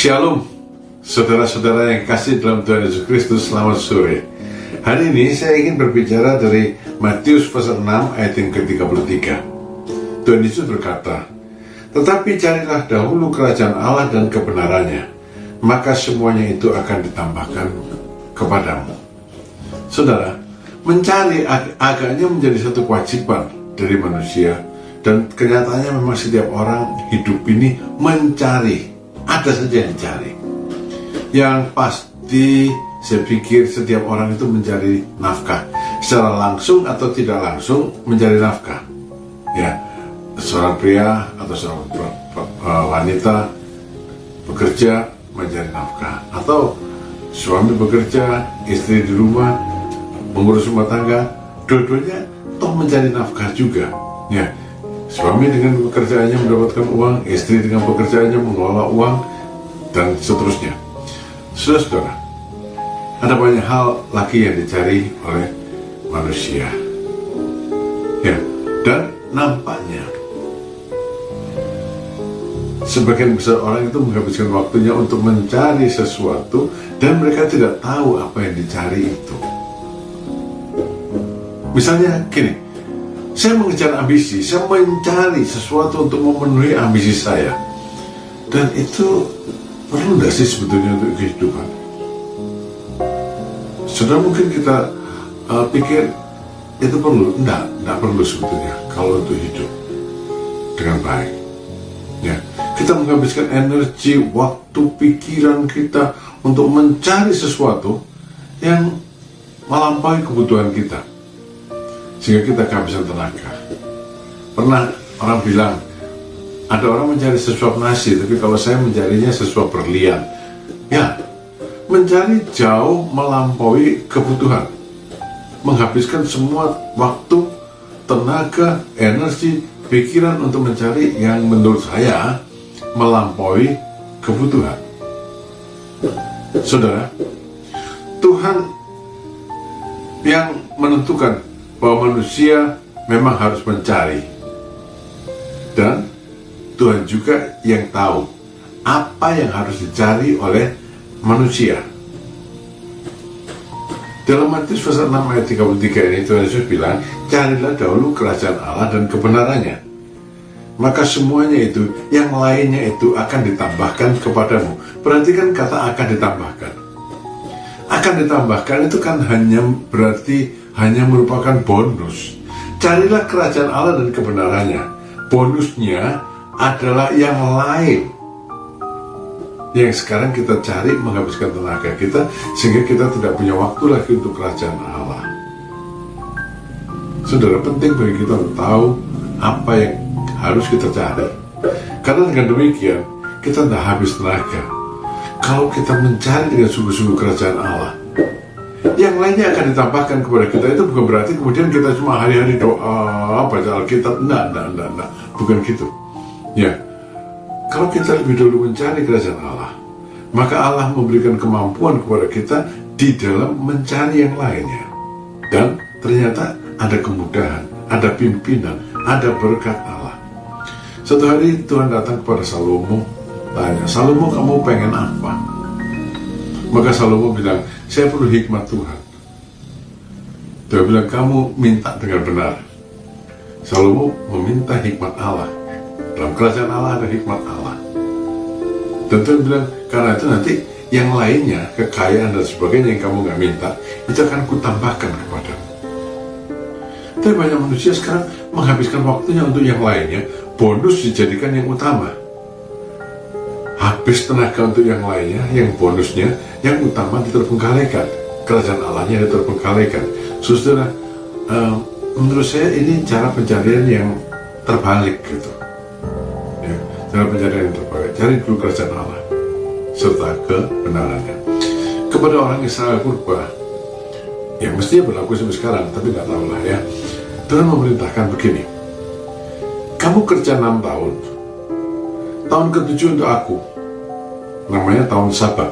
Shalom, saudara-saudara yang kasih dalam Tuhan Yesus Kristus, selamat sore. Hari ini saya ingin berbicara dari Matius pasal 6 ayat yang ke-33. Tuhan Yesus berkata, "Tetapi carilah dahulu kerajaan Allah dan kebenarannya, maka semuanya itu akan ditambahkan kepadamu." Saudara, mencari agaknya menjadi satu kewajiban dari manusia, dan kenyataannya memang setiap orang hidup ini mencari. Ada saja yang dicari. Yang pasti saya pikir setiap orang itu mencari nafkah, secara langsung atau tidak langsung mencari nafkah. Ya, seorang pria atau seorang wanita bekerja mencari nafkah, atau suami bekerja, istri di rumah mengurus rumah tangga, dua-duanya toh mencari nafkah juga. Ya, suami dengan pekerjaannya mendapatkan uang, istri dengan pekerjaannya mengelola uang, dan seterusnya. Saudara, ada banyak hal lagi yang dicari oleh manusia. Ya, dan nampaknya sebagian besar orang itu menghabiskan waktunya untuk mencari sesuatu, dan mereka tidak tahu apa yang dicari itu. Misalnya gini, saya mengejar ambisi, saya mencari sesuatu untuk memenuhi ambisi saya. Dan itu perlu nggak sih sebetulnya untuk kehidupan? Sudah mungkin kita pikir itu perlu. Enggak perlu sebetulnya kalau untuk hidup dengan baik. Ya, kita menghabiskan energi, waktu, pikiran kita untuk mencari sesuatu yang melampaui kebutuhan kita, sehingga kita kehabisan tenaga. Pernah orang bilang, ada orang mencari sesuap nasi, tapi kalau saya mencarinya sesuap berlian. Ya, mencari jauh melampaui kebutuhan, menghabiskan semua waktu, tenaga, energi, pikiran untuk mencari yang menurut saya melampaui kebutuhan. Saudara, Tuhan yang menentukan bahwa manusia memang harus mencari, dan Tuhan juga yang tahu apa yang harus dicari oleh manusia. Dalam Matius pasal 6 ayat 33 ini Tuhan Yesus bilang, "Carilah dahulu kerajaan Allah dan kebenarannya, maka semuanya itu, yang lainnya itu akan ditambahkan kepadamu." Perhatikan kata "akan ditambahkan". Akan ditambahkan itu kan berarti hanya merupakan bonus. Carilah kerajaan Allah dan kebenarannya. Bonusnya adalah yang lain, yang sekarang kita cari, menghabiskan tenaga kita, sehingga kita tidak punya waktu lagi untuk kerajaan Allah. Saudara, penting bagi kita untuk tahu apa yang harus kita cari, karena dengan demikian kita tidak habis tenaga. Kalau kita mencari dengan sungguh-sungguh kerajaan Allah, yang lainnya akan ditambahkan kepada kita. Itu bukan berarti kemudian kita cuma hari-hari doa, baca Alkitab. Enggak, bukan gitu. Ya, kalau kita lebih dulu mencari kerajaan Allah, maka Allah memberikan kemampuan kepada kita di dalam mencari yang lainnya. Dan ternyata ada kemudahan, ada pimpinan, ada berkat Allah. Suatu hari Tuhan datang kepada Salomo, tanya, "Salomo, kamu pengen apa?" Maka Salomo bilang, "Saya perlu hikmat Tuhan." Dia bilang, "Kamu minta dengan benar." Salomo meminta hikmat Allah. Dalam kerajaan Allah ada hikmat Allah. Dan Tuhan bilang, karena itu nanti yang lainnya, kekayaan dan sebagainya yang kamu nggak minta, itu akan kutambahkan kepadamu. Tapi banyak manusia sekarang menghabiskan waktunya untuk yang lainnya, bonus dijadikan yang utama. Habis tenaga untuk yang lainnya, yang bonusnya, yang utama diterbengkalaikan. Kerajaan Allahnya diterbengkalaikan. Saudara, menurut saya ini cara pencarian yang terbalik gitu. Ya, cara pencarian yang terbalik. Cari dulu kerajaan Allah serta kebenarannya. Kepada orang Israel purba, yang mestinya berlaku sampai sekarang, tapi nggak tahu lah ya, Tuhan memerintahkan begini, "Kamu kerja 6 tahun, tahun ke-7 untuk aku, namanya tahun Sabat."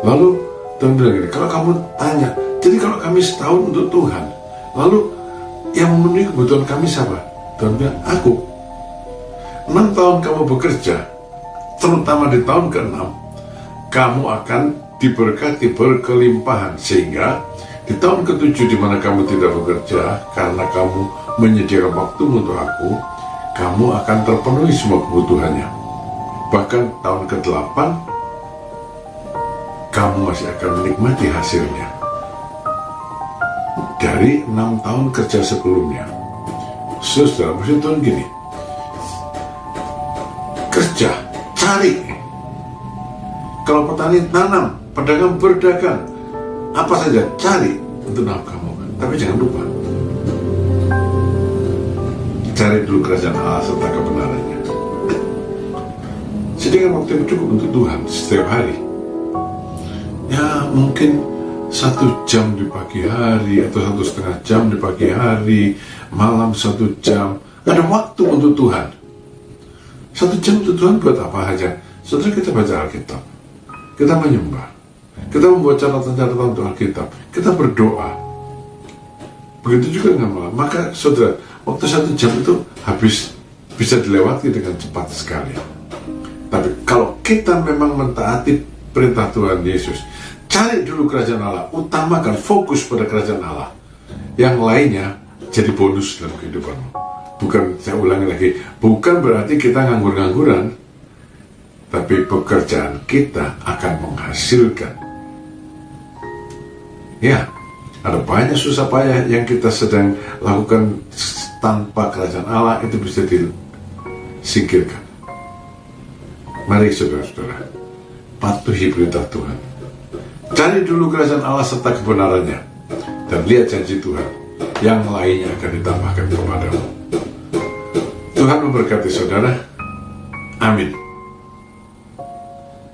Lalu Tuhan bilang gini, kalau kamu tanya, "Jadi kalau kami setahun untuk Tuhan, lalu yang memenuhi kebutuhan kami siapa?" Tuhan bilang, "Aku." 6 tahun kamu bekerja, terutama di tahun ke-6, kamu akan diberkati berkelimpahan, sehingga di tahun ke-7 di mana kamu tidak bekerja karena kamu menyediakan waktu untuk aku, kamu akan terpenuhi semua kebutuhannya. Bahkan tahun ke-8 kamu masih akan menikmati hasilnya dari 6 tahun kerja sebelumnya. Saudara, maksud Tuhan gini, kerja, cari. Kalau petani tanam, pedagang berdagang, apa saja cari untuk nafkahmu. Tapi jangan lupa, cari dulu kerajaan Allah serta kebenarannya. Sediakan waktu yang cukup untuk Tuhan setiap hari. Ya mungkin 1 jam di pagi hari atau 1,5 jam di pagi hari, malam 1 jam. Ada waktu untuk Tuhan. 1 jam untuk Tuhan buat apa aja? Saudara, kita baca Alkitab, kita menyembah, kita membuat catatan-catatan untuk Alkitab, kita berdoa. Begitu juga dengan malam. Maka saudara, waktu 1 jam itu habis, bisa dilewati dengan cepat sekali. Tapi kalau kita memang mentaati perintah Tuhan Yesus, cari dulu kerajaan Allah, utamakan, fokus pada kerajaan Allah. Yang lainnya jadi bonus dalam kehidupanmu. Bukan, saya ulangi lagi, bukan berarti kita nganggur-ngangguran, tapi pekerjaan kita akan menghasilkan. Ya, ada banyak susah payah yang kita sedang lakukan tanpa kerajaan Allah, itu bisa disingkirkan. Mari saudara-saudara, patuhi perintah Tuhan. Cari dulu kerajaan Allah serta kebenarannya, dan lihat janji Tuhan, yang lainnya akan ditambahkan kepadamu. Tuhan memberkati saudara. Amin.